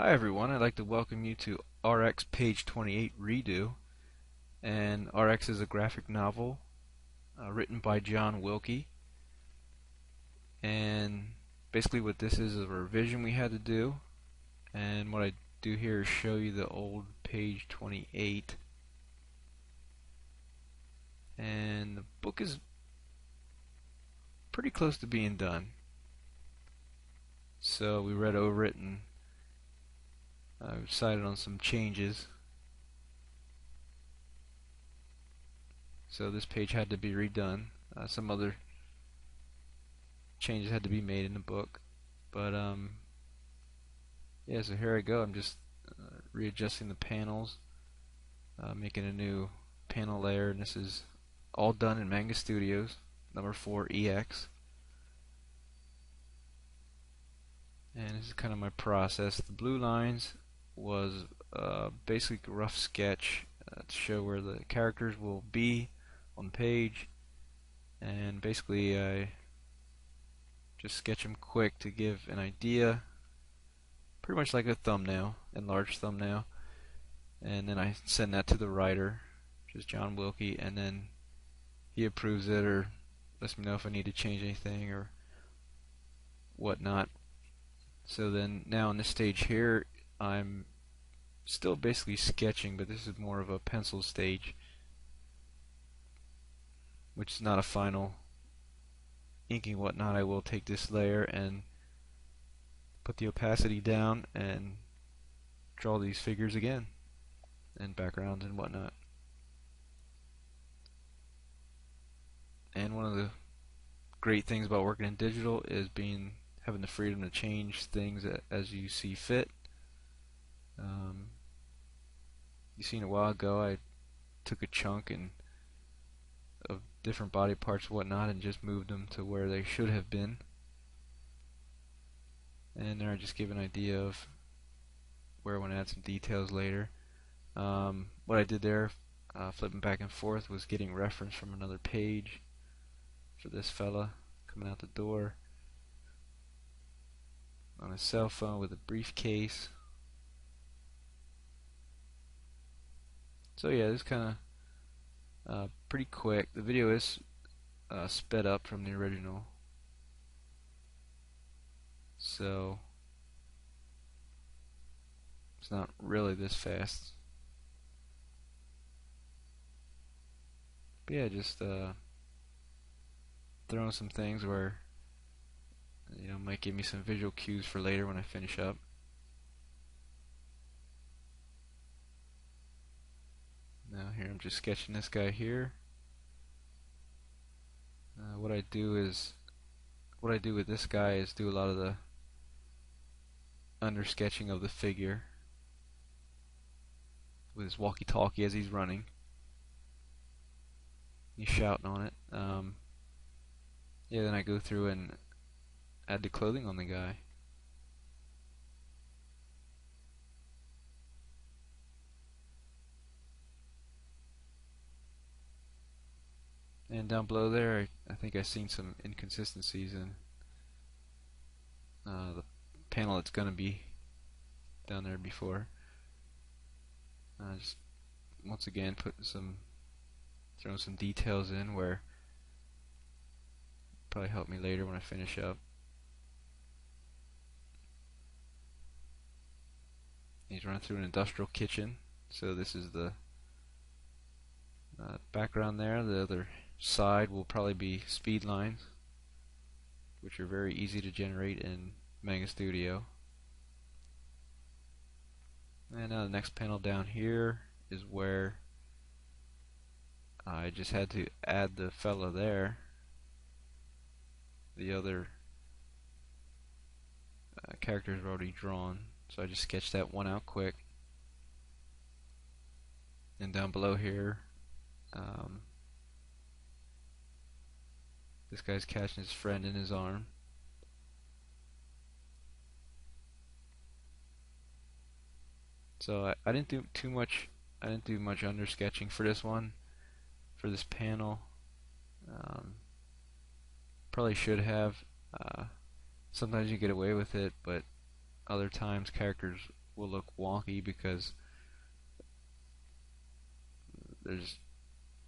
Hi everyone, I'd like to welcome you to RX Page 28 Redo. And RX is a graphic novel written by John Wilkie. And basically what this is a revision we had to do. And what I do here is show you the old Page 28. And the book is pretty close to being done. So we read over it and decided on some changes. So this page had to be redone. Some other changes had to be made in the book. But yeah, so here I go. I'm just readjusting the panels, making a new panel layer, and this is all done in Manga Studios, number 4 EX. And this is kind of my process. The blue lines was basically a rough sketch to show where the characters will be on the page, and basically I just sketch them quick to give an idea, pretty much like a thumbnail, enlarged thumbnail, and then I send that to the writer, which is John Wilkie, and then he approves it or lets me know if I need to change anything or whatnot. So then now on this stage here, I'm still basically sketching, but this is more of a pencil stage, which is not a final inking whatnot. I will take this layer and put the opacity down and draw these figures again and backgrounds and whatnot. And one of the great things about working in digital is having the freedom to change things as you see fit. You seen a while ago I took a chunk of different body parts and whatnot and just moved them to where they should have been. And there I just give an idea of where I want to add some details later. What I did there, flipping back and forth, was getting reference from another page for this fella coming out the door on a cell phone with a briefcase. So yeah, this kind of pretty quick. The video is sped up from the original, so it's not really this fast. But yeah, just throwing some things where might give me some visual cues for later when I finish up. Now here I'm just sketching this guy here. What I do with this guy is do a lot of the under sketching of the figure with his walkie-talkie as he's running. He's shouting on it. Yeah, then I go through and add the clothing on the guy. And down below there, I think I've seen some inconsistencies in the panel that's going to be down there before. Just once again throwing some details in where probably help me later when I finish up. He's running through an industrial kitchen, so this is the background there. The other side will probably be speed lines, which are very easy to generate in Manga Studio. And now the next panel down here is where I just had to add the fella there. The other characters are already drawn, so I just sketched that one out quick. And down below here, this guy's catching his friend in his arm. So I didn't do too much. I didn't do much under sketching for this one, for this panel. Probably should have. Sometimes you get away with it, but other times characters will look wonky because there's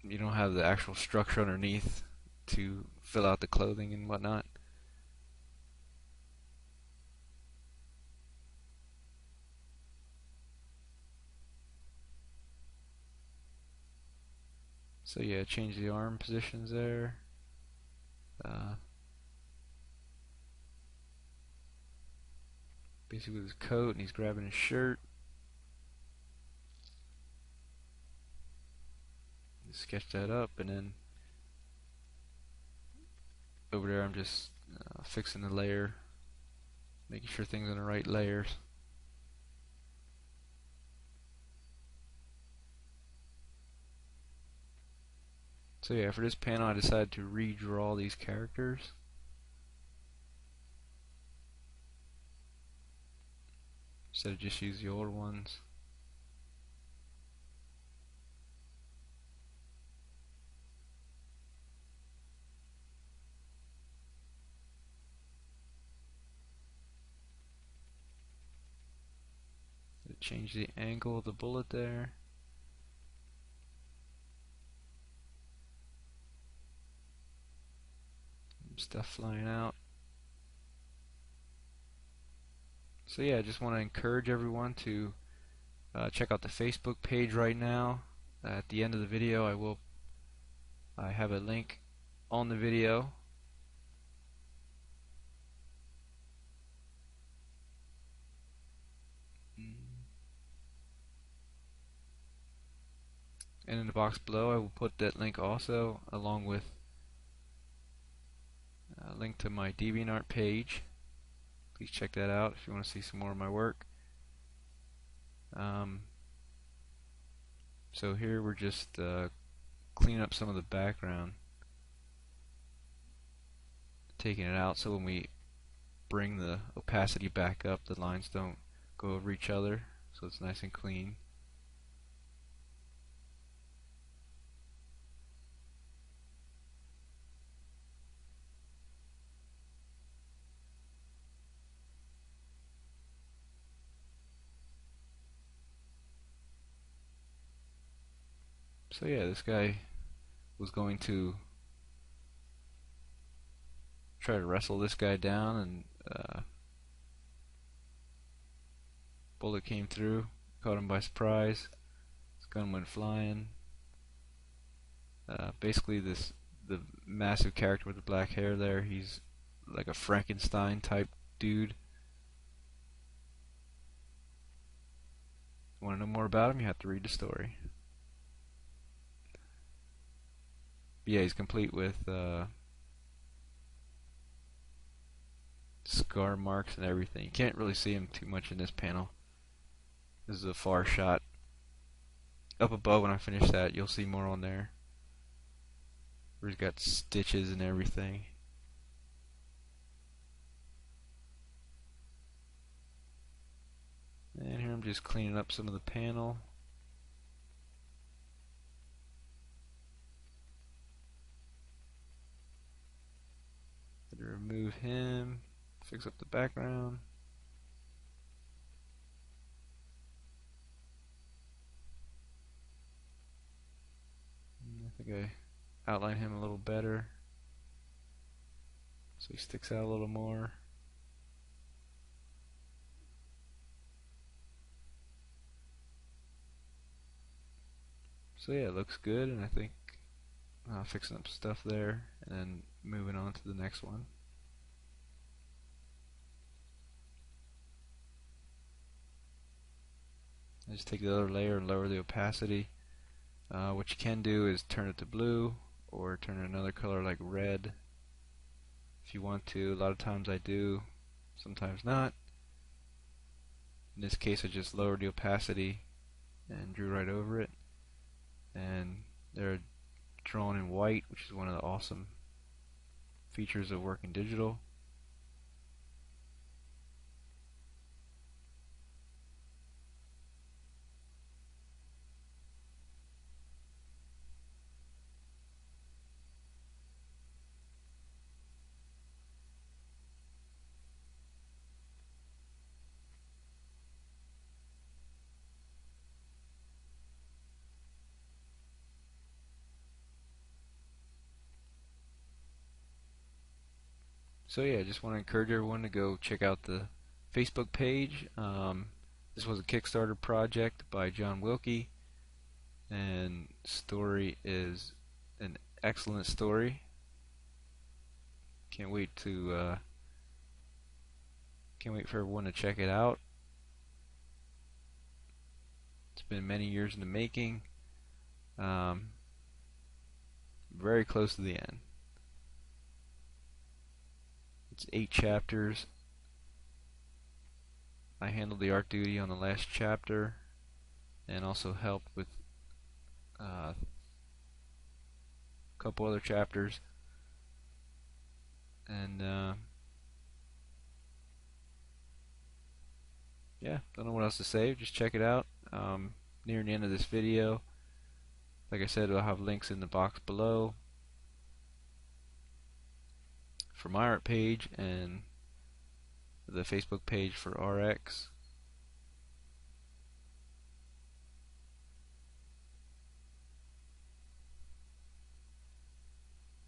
you don't have the actual structure underneath to fill out the clothing and whatnot. So yeah, change the arm positions there. Basically with his coat, and he's grabbing his shirt. Sketch that up, and then over there I'm just fixing the layer, making sure things are in the right layers. So yeah, for this panel I decided to redraw these characters. Instead of just use the old ones. Change the angle of the bullet there. Stuff flying out. So yeah, I just want to encourage everyone to check out the Facebook page right now. At the end of the video I have a link on the video. And in the box below I will put that link also, along with a link to my DeviantArt page. Please check that out if you want to see some more of my work. So here we're just cleaning up some of the background, taking it out so when we bring the opacity back up the lines don't go over each other, so it's nice and clean. So yeah, this guy was going to try to wrestle this guy down, and bullet came through, caught him by surprise. His gun went flying. Basically the massive character with the black hair there, he's like a Frankenstein type dude. Want to know more about him? You have to read the story. But yeah, he's complete with scar marks and everything. You can't really see him too much in this panel. This is a far shot. Up above, when I finish that, you'll see more on there, where he's got stitches and everything. And here I'm just cleaning up some of the panel. Had to remove him, fix up the background. I think I outline him a little better, so he sticks out a little more. So yeah, it looks good, and I think fixing up stuff there, and then moving on to the next one. I just take the other layer and lower the opacity. What you can do is turn it to blue, or turn it another color like red if you want to. A lot of times I do, sometimes not. In this case I just lowered the opacity and drew right over it, and they're drawn in white, which is one of the awesome features of working digital. So yeah, I just want to encourage everyone to go check out the Facebook page. This was a Kickstarter project by John Wilkie, and story is an excellent story. Can't wait for everyone to check it out. It's been many years in the making. Um, very close to the end. It's 8 chapters. I handled the art duty on the last chapter, and also helped with a couple other chapters. And yeah, don't know what else to say. Just check it out. Near the end of this video, like I said, I'll have links in the box below for my art page and the Facebook page for RX.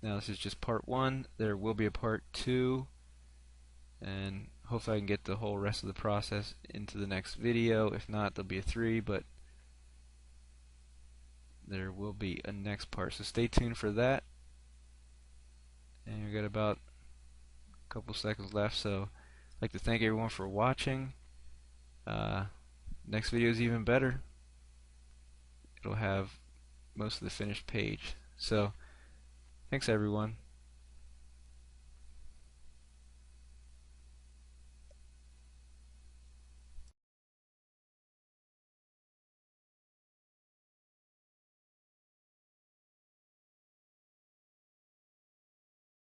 Now this is just part 1. There will be a part 2, and hopefully I can get the whole rest of the process into the next video. If not, there'll be a 3, but there will be a next part, so stay tuned for that. And we've got about a couple seconds left, so I'd like to thank everyone for watching. Next video is even better. It'll have most of the finished page. So thanks everyone.